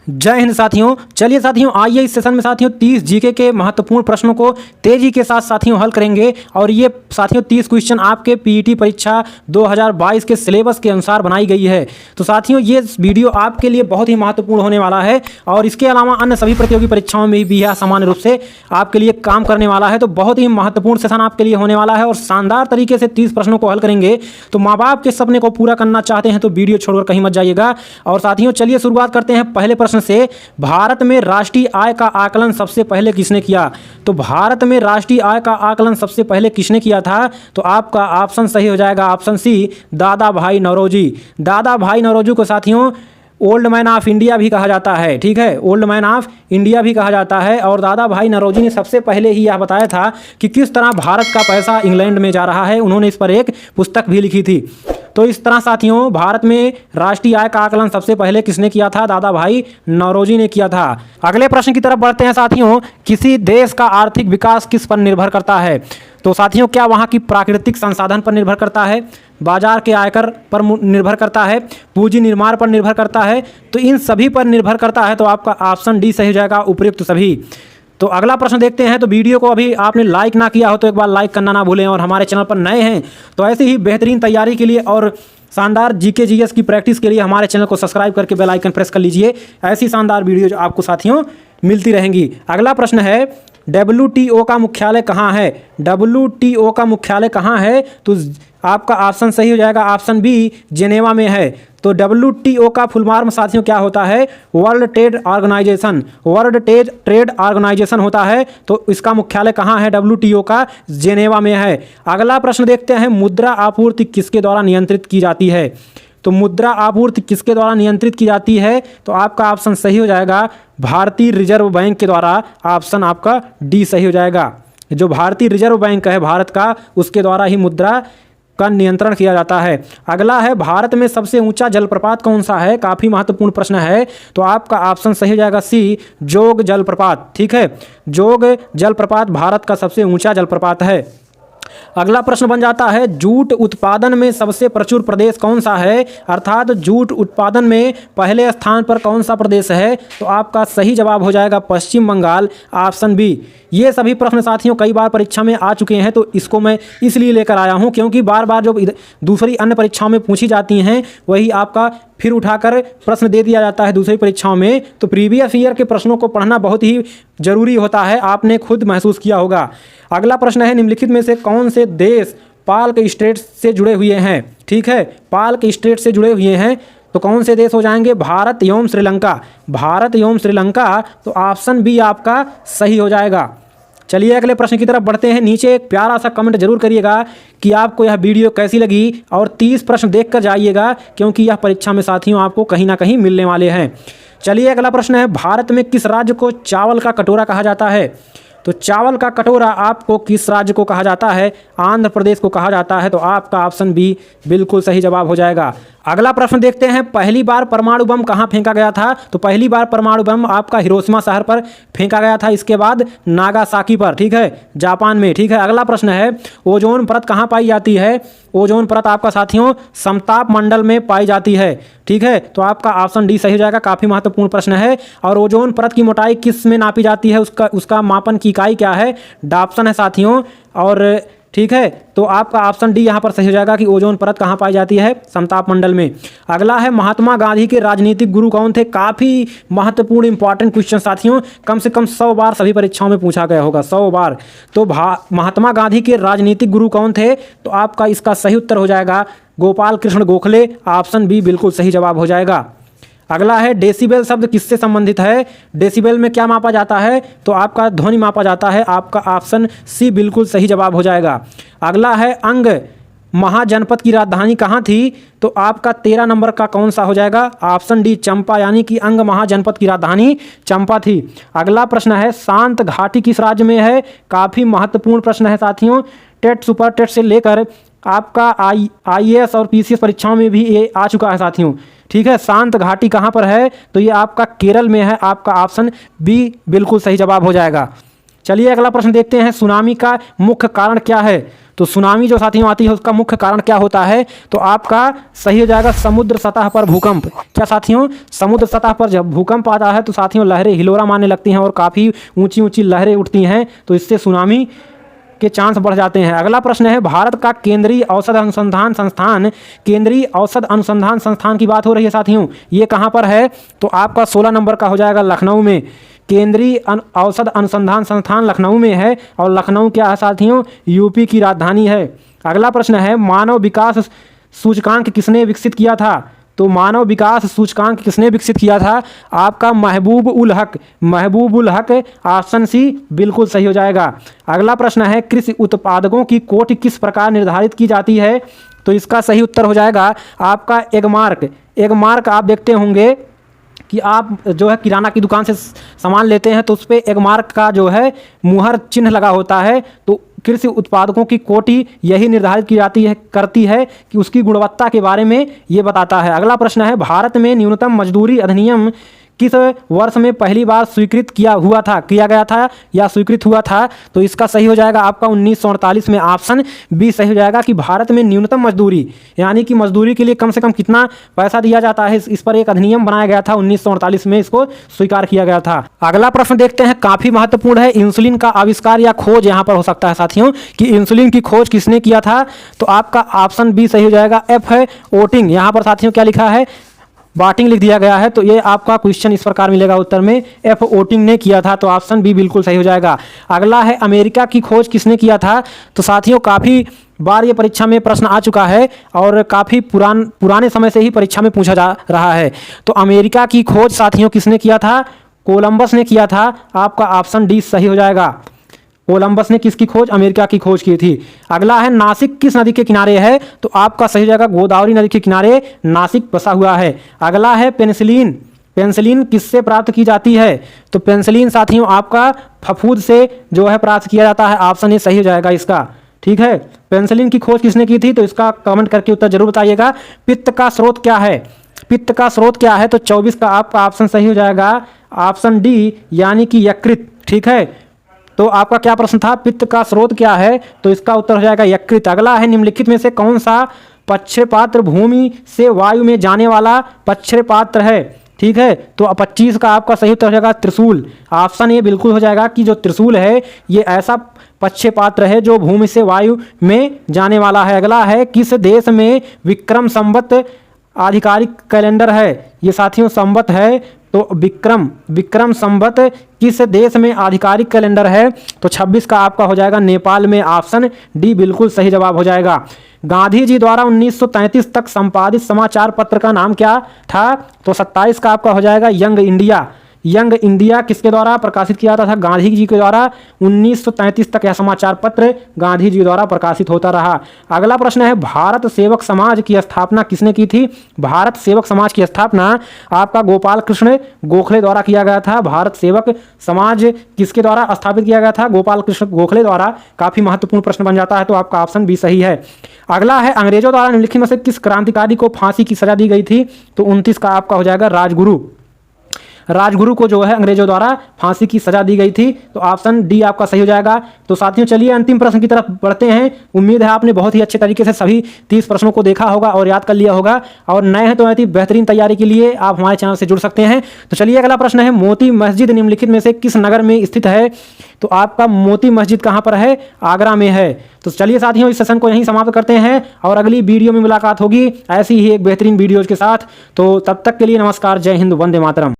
जय हिंद साथियों। चलिए साथियों, आइए इस सेशन में साथियों 30 जीके के महत्वपूर्ण प्रश्नों को तेजी के साथ साथियों हल करेंगे। और ये साथियों 30 क्वेश्चन आपके पीईटी परीक्षा 2022 के सिलेबस के अनुसार बनाई गई है। तो साथियों ये वीडियो आपके लिए बहुत ही महत्वपूर्ण होने वाला है और इसके अलावा अन्य सभी प्रतियोगी परीक्षाओं में भी यह सामान्य रूप से आपके लिए काम करने वाला है। तो बहुत ही महत्वपूर्ण सेशन आपके लिए होने वाला है और शानदार तरीके से 30 प्रश्नों को हल करेंगे। तो माँ बाप के सपने को पूरा करना चाहते हैं तो वीडियो छोड़कर कहीं मत जाइएगा। और साथियों चलिए शुरुआत करते हैं पहले प्रश्न से। भारत में राष्ट्रीय आय का आकलन सबसे पहले किसने किया? तो भारत में राष्ट्रीय आय का आकलन सबसे पहले किसने किया था? तो आपका ऑप्शन सही हो जाएगा ऑप्शन सी, दादा भाई नौरोजी। दादा भाई नौरोजी को साथियों ओल्ड मैन ऑफ इंडिया भी कहा जाता है। ठीक है, ओल्ड मैन ऑफ इंडिया भी कहा जाता है। और दादा भाई नौरोजी ने सबसे पहले ही यह बताया था कि किस तरह भारत का पैसा इंग्लैंड में जा रहा है। उन्होंने इस पर एक पुस्तक भी लिखी थी। तो इस तरह साथियों भारत में राष्ट्रीय आय का आकलन सबसे पहले किसने किया था? दादा भाई नौरोजी ने किया था। अगले प्रश्न की तरफ बढ़ते हैं साथियों। किसी देश का आर्थिक विकास किस पर निर्भर करता है? तो साथियों क्या वहाँ की प्राकृतिक संसाधन पर निर्भर करता है, बाजार के आयकर पर निर्भर करता है, पूंजी निर्माण पर निर्भर करता है? तो इन सभी पर निर्भर करता है। तो आपका ऑप्शन डी सही हो जाएगा, उपयुक्त सभी। तो अगला प्रश्न देखते हैं। तो वीडियो को अभी आपने लाइक ना किया हो तो एक बार लाइक करना ना भूलें। और हमारे चैनल पर नए हैं तो ऐसे ही बेहतरीन तैयारी के लिए और शानदार जीके जीएस की प्रैक्टिस के लिए हमारे चैनल को सब्सक्राइब करके बेल आइकन प्रेस कर लीजिए। ऐसी शानदार वीडियो जो आपको साथियों मिलती रहेंगी। अगला प्रश्न है, WTO का मुख्यालय कहाँ है? WTO का मुख्यालय कहाँ है? तो आपका ऑप्शन सही हो जाएगा ऑप्शन बी, जेनेवा में है। तो WTO का फुल फॉर्म साथियों क्या होता है? World trade organisation. World trade organisation होता है। तो इसका मुख्यालय कहाँ है? WTO का जेनेवा में है। अगला प्रश्न देखते हैं, मुद्रा आपूर्ति किसके द्वारा नियंत्रित की जाती है? तो मुद्रा आपूर्ति किसके द्वारा नियंत्रित की जाती है? तो आपका ऑप्शन सही हो जाएगा भारतीय रिजर्व बैंक के द्वारा। ऑप्शन आपका डी सही हो जाएगा। जो भारतीय रिजर्व बैंक है भारत का, उसके द्वारा ही मुद्रा का नियंत्रण किया जाता है। अगला है, भारत में सबसे ऊंचा जलप्रपात कौन सा है? काफ़ी महत्वपूर्ण प्रश्न है। तो आपका ऑप्शन सही हो जाएगा सी, जोग जलप्रपात। ठीक है, जोग जलप्रपात भारत का सबसे ऊंचा जलप्रपात है। अगला प्रश्न बन जाता है, जूट उत्पादन में सबसे प्रचुर प्रदेश कौन सा है? अर्थात जूट उत्पादन में पहले स्थान पर कौन सा प्रदेश है? तो आपका सही जवाब हो जाएगा पश्चिम बंगाल, ऑप्शन बी। ये सभी प्रश्न साथियों कई बार परीक्षा में आ चुके हैं तो इसको मैं इसलिए लेकर आया हूं क्योंकि बार बार जो दूसरी अन्य परीक्षाओं में पूछी जाती हैं वही आपका फिर उठाकर प्रश्न दे दिया जाता है दूसरी परीक्षाओं में। तो प्रीवियस ईयर के प्रश्नों को पढ़ना बहुत ही जरूरी होता है, आपने खुद महसूस किया होगा। अगला प्रश्न है, निम्नलिखित में से कौन से देश पाल्क स्टेट से जुड़े हुए हैं? ठीक है, पाल्क स्टेट से जुड़े हुए हैं। तो कौन से देश हो जाएंगे? भारत एवं श्रीलंका। भारत एवं श्रीलंका। तो ऑप्शन बी आपका सही हो जाएगा। चलिए अगले प्रश्न की तरफ बढ़ते हैं। नीचे एक प्यारा सा कमेंट जरूर करिएगा कि आपको यह वीडियो कैसी लगी और 30 प्रश्न देख कर जाइएगा क्योंकि यह परीक्षा में साथियों आपको कहीं ना कहीं मिलने वाले हैं। चलिए अगला प्रश्न है, भारत में किस राज्य को चावल का कटोरा कहा जाता है? तो चावल का कटोरा आपको किस राज्य को कहा जाता है? आंध्र प्रदेश को कहा जाता है। तो आपका ऑप्शन बी बिल्कुल सही जवाब हो जाएगा। अगला प्रश्न देखते हैं, पहली बार परमाणु बम कहाँ फेंका गया था? तो पहली बार परमाणु बम आपका हिरोशिमा शहर पर फेंका गया था, इसके बाद नागासाकी पर। ठीक है, जापान में। ठीक है, अगला प्रश्न है, ओजोन परत कहाँ पाई जाती है? ओजोन परत आपका साथियों समताप मंडल में पाई जाती है। ठीक है, तो आपका ऑप्शन डी सही हो जाएगा। काफ़ी महत्वपूर्ण प्रश्न है। और ओजोन परत की मोटाई किस में नापी जाती है? उसका मापन की इकाई क्या है? डाप्सन है साथियों। और ठीक है, तो आपका ऑप्शन डी यहाँ पर सही हो जाएगा कि ओजोन परत कहाँ पाई जाती है? समताप मंडल में। अगला है, महात्मा गांधी के राजनीतिक गुरु कौन थे? काफ़ी महत्वपूर्ण इंपॉर्टेंट क्वेश्चन साथियों, कम से कम 100 बार सभी परीक्षाओं में पूछा गया होगा, 100 बार। तो महात्मा गांधी के राजनीतिक गुरु कौन थे? तो आपका इसका सही उत्तर हो जाएगा गोपाल कृष्ण गोखले। ऑप्शन बी बिल्कुल सही जवाब हो जाएगा। अगला है, डेसिबल शब्द किससे संबंधित है? डेसिबल में क्या मापा जाता है? तो आपका ध्वनि मापा जाता है। आपका ऑप्शन सी बिल्कुल सही जवाब हो जाएगा। अगला है, अंग महाजनपद की राजधानी कहाँ थी? तो आपका 13 नंबर का कौन सा हो जाएगा? ऑप्शन डी चंपा, यानी कि अंग महाजनपद की राजधानी चंपा थी। अगला प्रश्न है, शांत घाटी किस राज्य में है? काफ़ी महत्वपूर्ण प्रश्न है साथियों, टेट सुपर टेट से लेकर आपका IAS और PCS परीक्षाओं में भी ये आ चुका है साथियों। ठीक है, शांत घाटी कहाँ पर है? तो ये आपका केरल में है। आपका ऑप्शन बी बिल्कुल सही जवाब हो जाएगा। चलिए अगला प्रश्न देखते हैं, सुनामी का मुख्य कारण क्या है। तो सुनामी जो साथियों आती है उसका मुख्य कारण क्या होता है, तो आपका सही हो जाएगा समुद्र सतह पर भूकंप। क्या साथियों, समुद्र सतह पर जब भूकंप आता है तो साथियों लहरें हिलोरा मारने लगती हैं और काफ़ी ऊंची ऊंची लहरें उठती हैं, तो इससे सुनामी के चांस बढ़ जाते हैं। अगला प्रश्न है, भारत का केंद्रीय औषध अनुसंधान संस्थान, केंद्रीय औषध अनुसंधान संस्थान की बात हो रही है साथियों, ये कहाँ पर है, तो आपका 16 नंबर का हो जाएगा लखनऊ में। केंद्रीय औषध अनुसंधान संस्थान लखनऊ में है, और लखनऊ क्या है साथियों, यूपी की राजधानी है। अगला प्रश्न है, मानव विकास सूचकांक किसने विकसित किया था, तो मानव विकास सूचकांक किसने विकसित किया था, आपका महबूब उल हक, महबूब उल हक, ऑप्शन सी बिल्कुल सही हो जाएगा। अगला प्रश्न है, कृषि उत्पादकों की कोटि किस प्रकार निर्धारित की जाती है, तो इसका सही उत्तर हो जाएगा आपका एगमार्क। एगमार्क आप देखते होंगे कि आप जो है किराना की दुकान से सामान लेते हैं तो उस पर एगमार्क का जो है मुहर चिन्ह लगा होता है, तो कृषि उत्पादकों की कोटि यही निर्धारित की जाती है करती है कि उसकी गुणवत्ता के बारे में ये बताता है। अगला प्रश्न है, भारत में न्यूनतम मजदूरी अधिनियम किस वर्ष में पहली बार स्वीकृत किया गया था या स्वीकृत हुआ था, तो इसका सही हो जाएगा आपका 1948 में, ऑप्शन बी सही हो जाएगा कि भारत में न्यूनतम मजदूरी यानी कि मजदूरी के लिए कम से कम कितना पैसा दिया जाता है, इस पर एक अधिनियम बनाया गया था 1948 में, इसको स्वीकार किया गया था। अगला प्रश्न देखते हैं, काफ़ी महत्वपूर्ण है, इंसुलिन का आविष्कार या खोज यहाँ पर हो सकता है साथियों कि इंसुलिन की खोज किसने किया था, तो आपका ऑप्शन बी सही हो जाएगा, एफ है ओटिंग। यहाँ पर साथियों क्या लिखा है, बाटिंग लिख दिया गया है, तो ये आपका क्वेश्चन इस प्रकार मिलेगा उत्तर में, एफ ओटिंग ने किया था, तो ऑप्शन बी बिल्कुल सही हो जाएगा। अगला है, अमेरिका की खोज किसने किया था, तो साथियों काफ़ी बार ये परीक्षा में प्रश्न आ चुका है और काफ़ी पुराने समय से ही परीक्षा में पूछा जा रहा है। तो अमेरिका की खोज साथियों किसने किया था, कोलंबस ने किया था, आपका ऑप्शन डी सही हो जाएगा। कोलंबस ने किसकी खोज, अमेरिका की खोज की थी। अगला है, नासिक किस नदी के किनारे है, तो आपका सही जाएगा गोदावरी नदी के किनारे नासिक बसा हुआ है। अगला है, पेनिसिलिन, पेनिसिलिन किससे प्राप्त की जाती है, तो पेनिसिलिन साथियों आपका फफूंद से जो है प्राप्त किया जाता है, ऑप्शन ए सही हो जाएगा इसका। ठीक है, पेनिसिलिन की खोज किसने की थी, तो इसका कमेंट करके उत्तर जरूर बताइएगा। पित्त का स्रोत क्या है, पित्त का स्रोत क्या है, तो 24 का आपका ऑप्शन सही हो जाएगा, ऑप्शन डी यानी कि यकृत। ठीक है, तो आपका क्या प्रश्न था, पित्त का स्रोत क्या है, तो इसका उत्तर हो जाएगा यकृत। अगला है, निम्नलिखित में से कौन सा पक्षपात्र भूमि से वायु में जाने वाला पक्षपात्र है। ठीक है, तो 25 का आपका सही उत्तर हो जाएगा त्रिशूल। ऑप्शन ये बिल्कुल हो जाएगा कि जो त्रिशूल है ये ऐसा पक्षपात्र है जो भूमि से वायु में जाने वाला है। अगला है, किस देश में विक्रम संवत आधिकारिक कैलेंडर है, ये साथियों संवत है, तो विक्रम संवत किस देश में आधिकारिक कैलेंडर है, तो 26 का आपका हो जाएगा नेपाल में, ऑप्शन डी बिल्कुल सही जवाब हो जाएगा। गांधी जी द्वारा 1933 तक संपादित समाचार पत्र का नाम क्या था, तो 27 का आपका हो जाएगा यंग इंडिया। यंग इंडिया किसके द्वारा प्रकाशित किया जाता था, गांधी जी के द्वारा। 1933 तक यह समाचार पत्र गांधी जी द्वारा प्रकाशित होता रहा। अगला प्रश्न है, भारत सेवक समाज की स्थापना किसने की थी, भारत सेवक समाज की स्थापना आपका गोपाल कृष्ण गोखले द्वारा किया गया था। भारत सेवक समाज किसके द्वारा स्थापित किया गया था, गोपाल कृष्ण गोखले द्वारा। काफी महत्वपूर्ण प्रश्न बन जाता है, तो आपका ऑप्शन बी सही है। अगला है, अंग्रेजों द्वारा निम्नलिखित में से किस क्रांतिकारी को फांसी की सजा दी गई थी, तो 29 का आपका हो जाएगा राजगुरु। राजगुरु को जो है अंग्रेजों द्वारा फांसी की सजा दी गई थी, तो ऑप्शन डी आपका सही हो जाएगा। तो साथियों चलिए अंतिम प्रश्न की तरफ बढ़ते हैं। उम्मीद है आपने बहुत ही अच्छे तरीके से सभी 30 प्रश्नों को देखा होगा और याद कर लिया होगा, और नए हैं तो ऐसी बेहतरीन तैयारी के लिए आप हमारे चैनल से जुड़ सकते हैं। तो चलिए अगला प्रश्न है, मोती मस्जिद निम्नलिखित में से किस नगर में स्थित है, तो आपका मोती मस्जिद कहाँ पर है, आगरा में है। तो चलिए साथियों इस सेशन को यहीं समाप्त करते हैं और अगली वीडियो में मुलाकात होगी ऐसी ही एक बेहतरीन वीडियोज के साथ। तो तब तक के लिए नमस्कार, जय हिंद, वंदे मातरम।